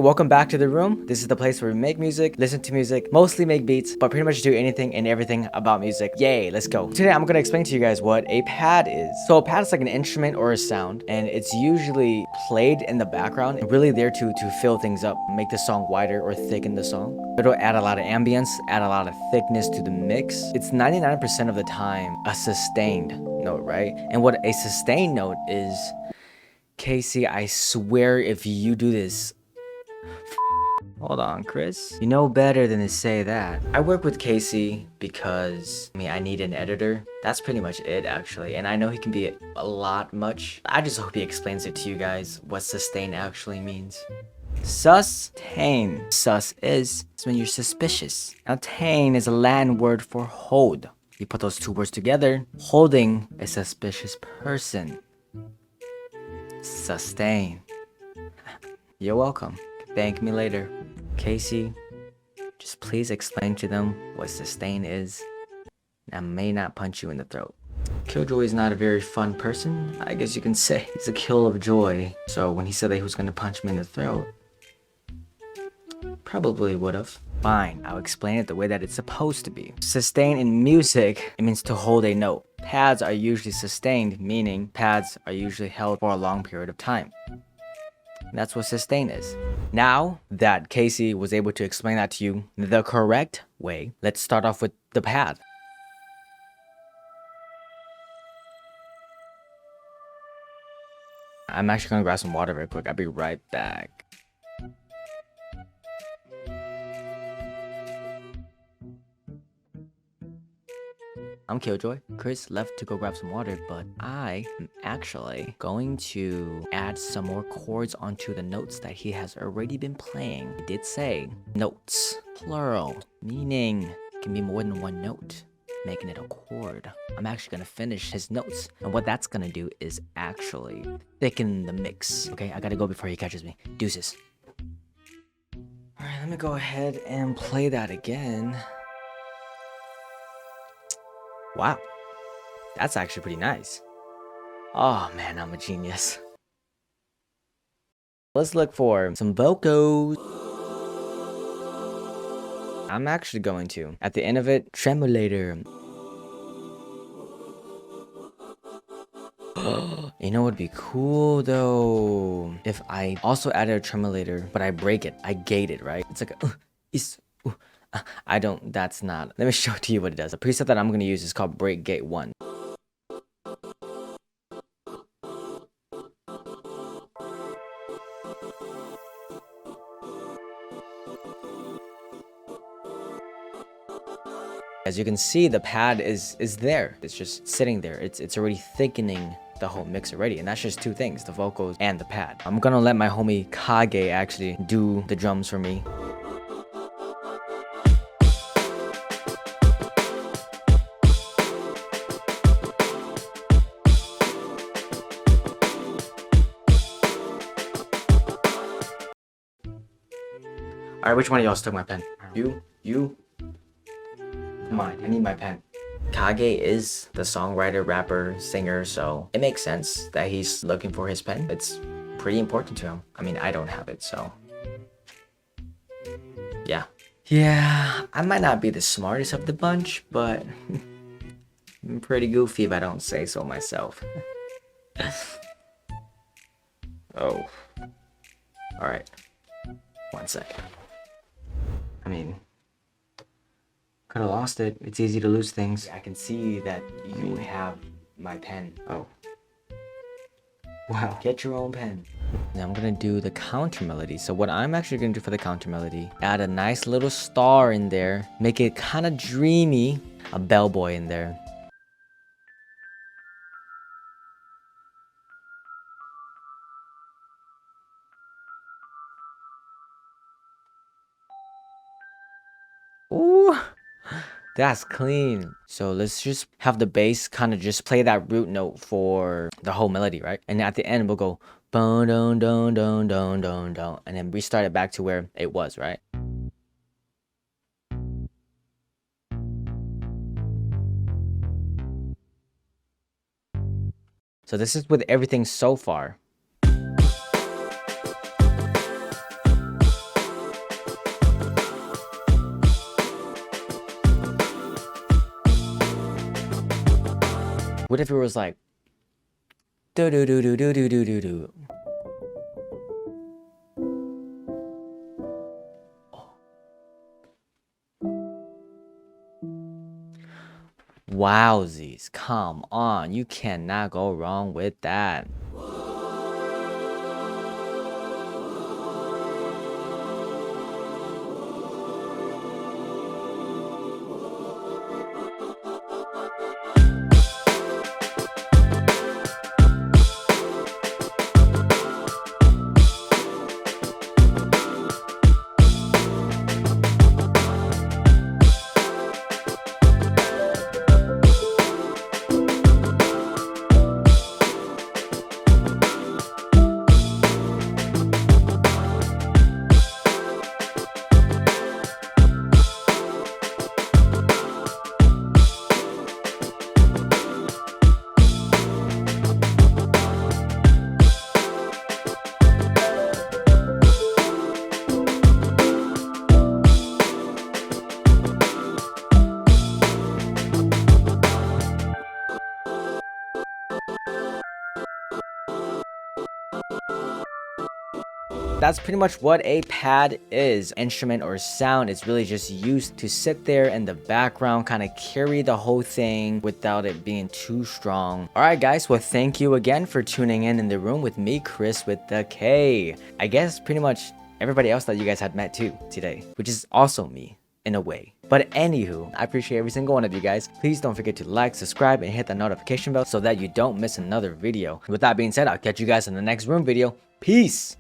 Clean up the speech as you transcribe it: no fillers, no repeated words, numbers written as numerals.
welcome back to the room. This is the place where we make music, listen to music, mostly make beats, but pretty much do anything and everything about music. Yay, let's go. Today I'm gonna explain to you guys what a pad is. So a pad is like an instrument or a sound, and it's usually played in the background and really there to fill things up, make the song wider or thicken the song. It'll add a lot of ambience, add a lot of thickness to the mix. It's 99% of the time a sustained note, right? And what a sustained note is, Casey, I swear if you do this... Hold on, Chris. You know better than to say that. I work with Casey because, I need an editor. That's pretty much it, actually. And I know he can be a lot much. I just hope he explains it to you guys, what sustain actually means. Sustain. Sus is when you're suspicious. Now, tain is a Latin word for hold. You put those two words together, holding a suspicious person. Sustain. You're welcome. Thank me later. Casey, just please explain to them what sustain is. I may not punch you in the throat. Killjoy is not a very fun person. I guess you can say he's a kill of joy. So when he said that he was going to punch me in the throat, probably would have. Fine, I'll explain it the way that it's supposed to be. Sustain in music, it means to hold a note. Pads are usually sustained, meaning pads are usually held for a long period of time. That's what sustain is. Now that Casey was able to explain that to you the correct way, let's start off with the pad. I'm actually gonna grab some water very quick. I'll be right back. I'm Killjoy. Chris left to go grab some water, but I am actually going to add some more chords onto the notes that he has already been playing. He did say notes, plural, meaning it can be more than one note, making it a chord. I'm actually gonna finish his notes, and what that's gonna do is actually thicken the mix. Okay, I gotta go before he catches me. Deuces. Alright, let me go ahead and play that again. Wow, that's actually pretty nice. Oh man, I'm a genius. Let's look for some vocals. I'm actually going to, at the end of it, tremulator. You know what would be cool though? If I also added a tremulator, but I break it, I gate it, right? It's like I don't, that's not, let me show to you what it does. The preset that I'm going to use is called Break Gate 1. As you can see, the pad is there. It's just sitting there. It's already thickening the whole mix already, and that's just two things, the vocals and the pad. I'm gonna let my homie Kage actually do the drums for me. Alright, which one of y'all took my pen? You? Come on, I need my pen. Kage is the songwriter, rapper, singer, so it makes sense that he's looking for his pen. It's pretty important to him. I don't have it, so... yeah. Yeah, I might not be the smartest of the bunch, but... I'm pretty goofy if I don't say so myself. Oh. Alright. 1 sec. Could have lost it. It's easy to lose things. I can see that you have my pen. Oh. Wow. Get your own pen. Now I'm gonna do the counter melody. So what I'm actually gonna do for the counter melody, add a nice little star in there, make it kind of dreamy, a bellboy in there. Ooh. That's clean. So let's just have the bass kind of just play that root note for the whole melody, right? And at the end, we'll go bon don don don don don don, and then restart it back to where it was, right? So this is with everything so far. What if it was like do do do do do do do do do? Wowzies, come on, you cannot go wrong with that. That's pretty much what a pad is. Instrument or sound is really just used to sit there in the background, kind of carry the whole thing without it being too strong. Alright guys, well thank you again for tuning in the room with me, Chris with the K. I guess pretty much everybody else that you guys had met too today, which is also me in a way. But anywho, I appreciate every single one of you guys. Please don't forget to like, subscribe, and hit the notification bell so that you don't miss another video. With that being said, I'll catch you guys in the next room video. Peace!